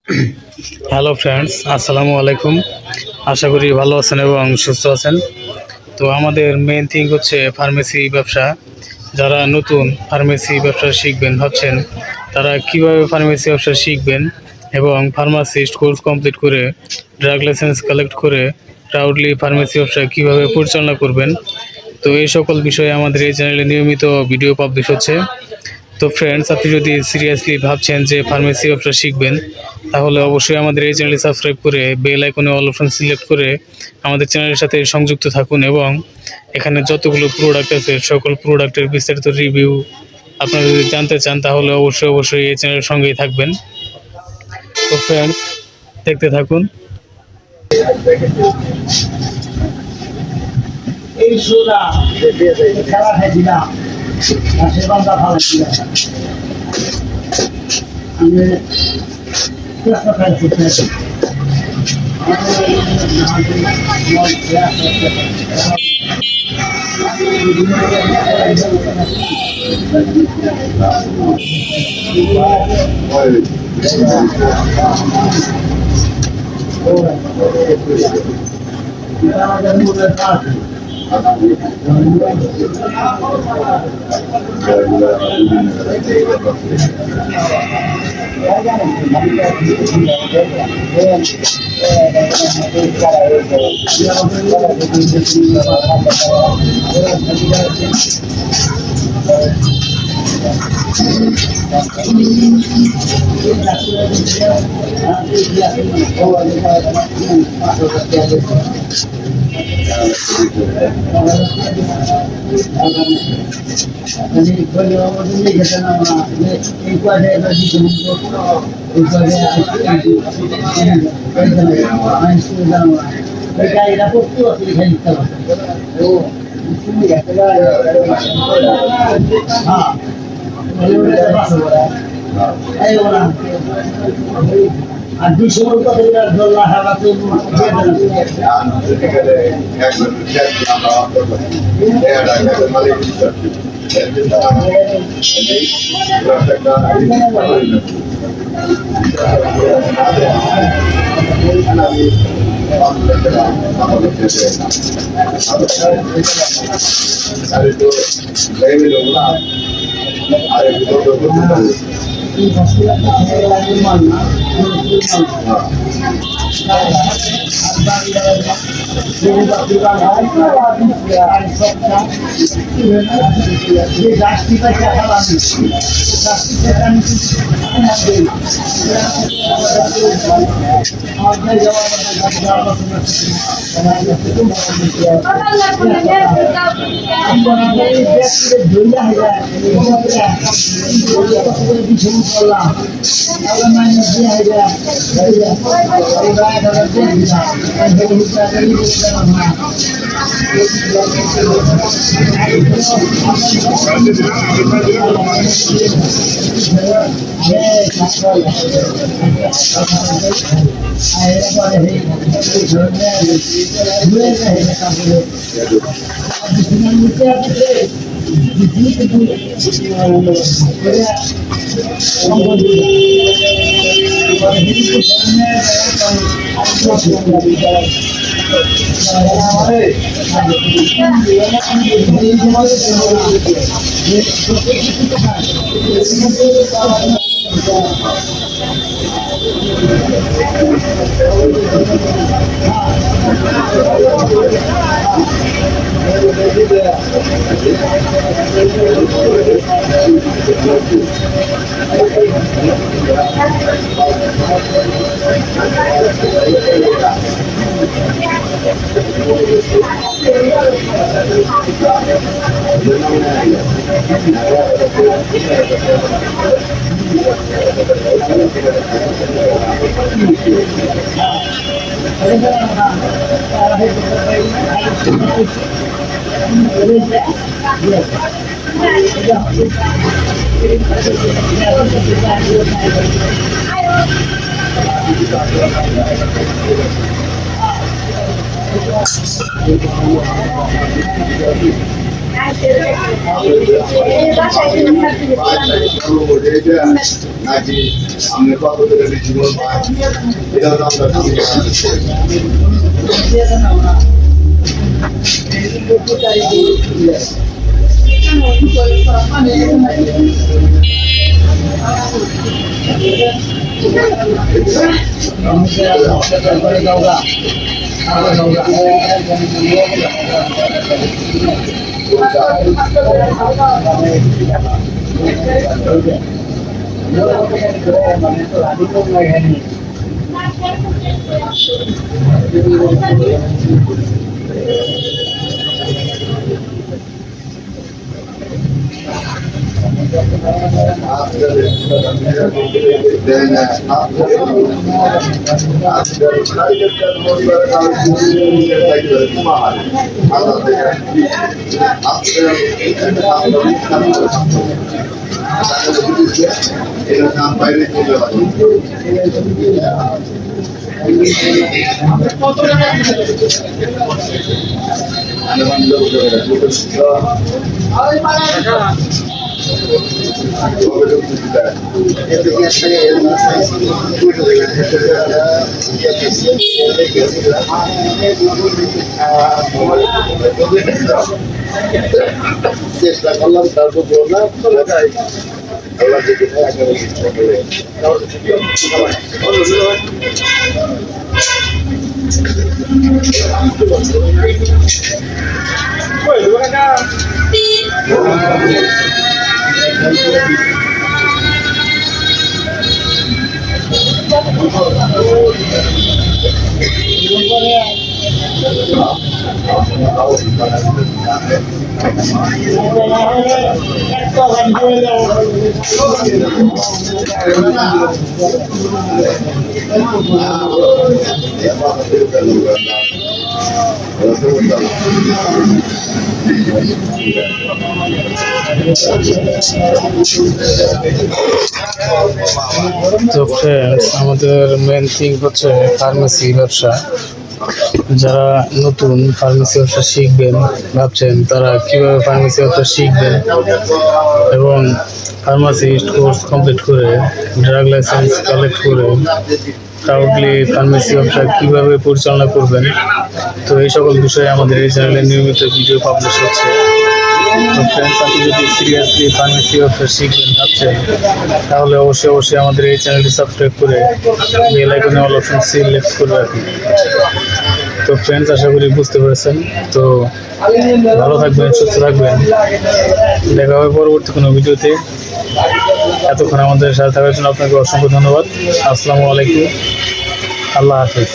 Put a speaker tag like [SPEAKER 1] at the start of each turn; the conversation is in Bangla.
[SPEAKER 1] হ্যালো ফ্রেন্ডস, আসসালামু আলাইকুম। আশা করি ভালো আছেন এবং সুস্থ আছেন। তো আমাদের মেন থিং হচ্ছে ফার্মেসি ব্যবসা। যারা নতুন ফার্মেসি ব্যবসা শিখবেন ভাবছেন, তারা কিভাবে ফার্মেসি ব্যবসা শিখবেন এবং ফার্মাসিস্ট কোর্স কমপ্লিট করে ড্রাগ লাইসেন্স কালেক্ট করে প্রাউডলি ফার্মেসি ব্যবসা কীভাবে পরিচালনা করবেন, তো এই সকল বিষয়ে আমাদের এই চ্যানেলে নিয়মিত ভিডিও পাবলিশ হচ্ছে। তো ফ্রেন্ডস, আপনি যদি সিরিয়াসলি ভাবছেন যে ফার্মেসি ব্যবসা শিখবেন, তাহলে অবশ্যই আমাদের এই চ্যানেলটি সাবস্ক্রাইব করে বেল আইকনে অল অপশন সিলেক্ট করে আমাদের চ্যানেলের সাথে সংযুক্ত থাকুন এবং এখানে যতগুলো প্রোডাক্ট আছে সকল প্রোডাক্টের বিস্তারিত রিভিউ আপনারা যদি জানতে চান, তাহলে অবশ্যই এই চ্যানেলের সঙ্গেই থাকবেন। তো ফ্রেন্ডস, দেখতে থাকুন।
[SPEAKER 2] এই সোনা খেলা খাইছিলাম আর সে বান্ধা ফালাইছিলাম আমি চেষ্টা খাইছি আর 200 টাকা ডলার হারাতে
[SPEAKER 3] নাকি আমি কত করে জীবন পাই এটা তো আমরা বাইরে চলে চেষ্টা করলাম তারপর বললাম আল্লাহ যদি
[SPEAKER 1] তো ফ্রেন্ডস, আমাদের মেন থিং হচ্ছে ফার্মেসি ব্যবসা। যারা নতুন ফার্মেসি ব্যবসা শিখবেন ভাবছেন, তারা কিভাবে ফার্মেসি ব্যবসা শিখবেন এবং ফার্মাসিস্ট কোর্স কমপ্লিট করে ড্রাগ লাইসেন্স কালেক্ট করে প্রাউডলি ফার্মেসি ব্যবসা কীভাবে পরিচালনা করবেন, তো এই সকল বিষয়ে আমাদের এই চ্যানেলে নিয়মিত ভিডিও পাবলিশ হচ্ছে। তো ফ্রেন্ডস, আপনি যদি সিরিয়াসলি ফার্মেসি ব্যবসা শিখবেন ভাবছেন, তাহলে অবশ্যই আমাদের এই চ্যানেলটি সাবস্ক্রাইব করে বেল আইকনে অল অপশন সিলেক্ট করে রাখুন। তো ফ্রেন্ডস, আশা করি বুঝতে পেরেছেন। তো ভালো থাকবেন, সুস্থ থাকবেন, দেখা হবে পরবর্তী কোনো ভিডিওতে। এতক্ষণ আমাদের সাথে থাকার জন্য আপনাকে অসংখ্য ধন্যবাদ। আসসালামু আলাইকুম, আল্লাহ হাফিজ।